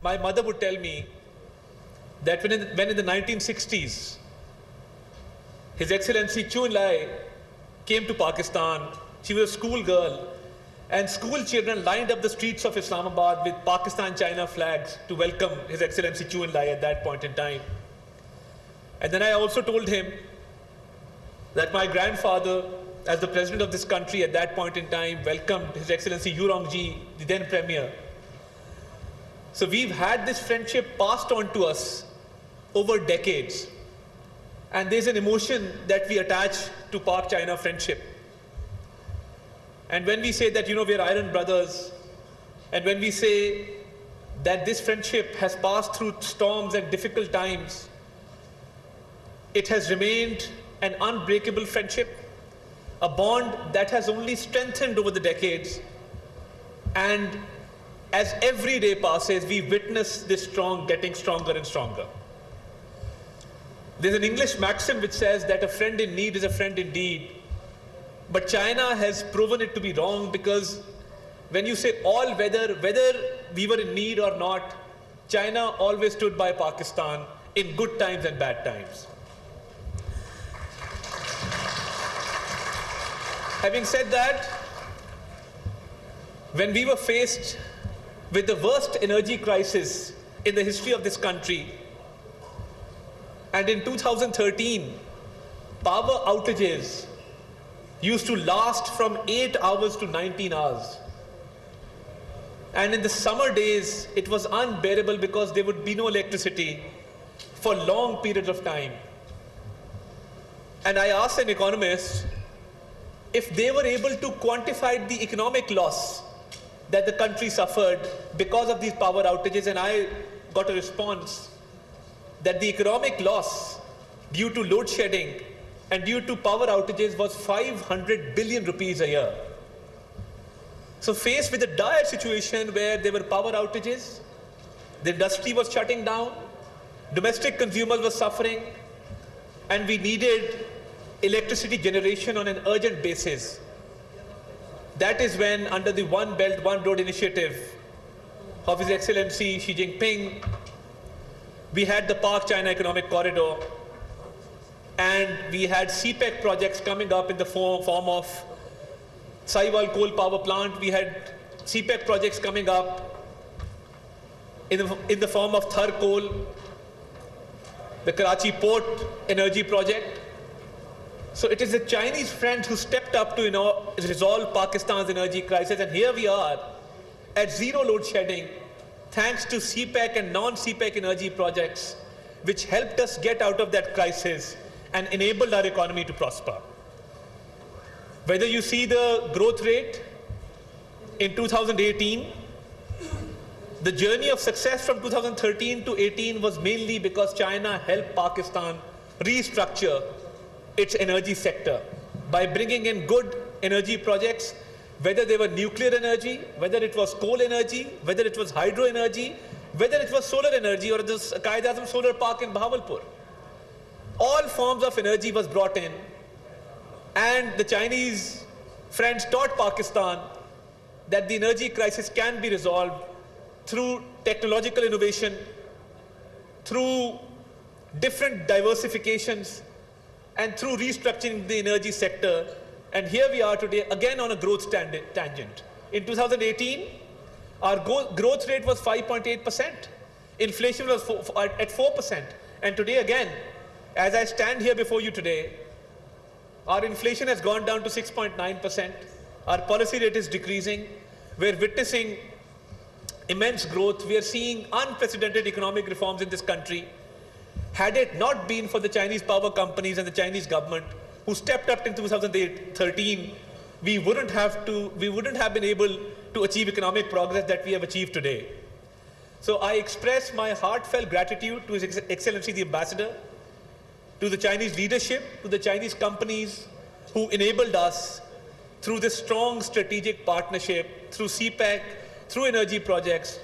my mother would tell me that when in the 1960s, His Excellency Chun Lai came to Pakistan, she was a schoolgirl, and school children lined up the streets of Islamabad with Pakistan-China flags to welcome His Excellency Chun Lai at that point in time. And then I also told him that my grandfather, as the president of this country at that point in time, welcomed His Excellency Yurongji, the then premier. So we've had this friendship passed on to us over decades. And there's an emotion that we attach to Pak-China friendship. And when we say that, we're iron brothers, and when we say that this friendship has passed through storms and difficult times, it has remained an unbreakable friendship, a bond that has only strengthened over the decades. And as every day passes, we witness this getting stronger and stronger. There's an English maxim which says that a friend in need is a friend indeed. But China has proven it to be wrong, because when you say all weather, whether we were in need or not, China always stood by Pakistan in good times and bad times. Having said that, when we were faced with the worst energy crisis in the history of this country, and in 2013, power outages used to last from 8 hours to 19 hours. And in the summer days, it was unbearable because there would be no electricity for long periods of time. And I asked an economist if they were able to quantify the economic loss that the country suffered because of these power outages, and I got a response that the economic loss due to load shedding and due to power outages was 500 billion rupees a year. So faced with a dire situation where there were power outages, the industry was shutting down, domestic consumers were suffering, and we needed electricity generation on an urgent basis. That is when, under the One Belt, One Road initiative of His Excellency Xi Jinping, we had the Pak-China Economic Corridor, and we had CPEC projects coming up in the form of Saiwal coal power plant. We had CPEC projects coming up in the form of Thar coal, the Karachi port energy project. So it is the Chinese friends who stepped up to resolve Pakistan's energy crisis, and here we are at zero load shedding, thanks to CPEC and non-CPEC energy projects, which helped us get out of that crisis and enabled our economy to prosper. Whether you see the growth rate in 2018, the journey of success from 2013 to 18 was mainly because China helped Pakistan restructure its energy sector by bringing in good energy projects, whether they were nuclear energy, whether it was coal energy, whether it was hydro energy, whether it was solar energy, or this Qaid-e-Azam solar park in Bahawalpur. All forms of energy was brought in, and the Chinese friends taught Pakistan that the energy crisis can be resolved through technological innovation, through different diversifications, and through restructuring the energy sector. And here we are today, again on a growth tangent. In 2018, our growth rate was 5.8%. Inflation was at 4%. And today again, as I stand here before you today, our inflation has gone down to 6.9%. Our policy rate is decreasing. We're witnessing immense growth. We are seeing unprecedented economic reforms in this country. Had it not been for the Chinese power companies and the Chinese government who stepped up in 2013, we wouldn't have been able to achieve economic progress that we have achieved today. So I express my heartfelt gratitude to His Excellency the Ambassador, to the Chinese leadership, to the Chinese companies who enabled us through this strong strategic partnership, through CPEC, through energy projects,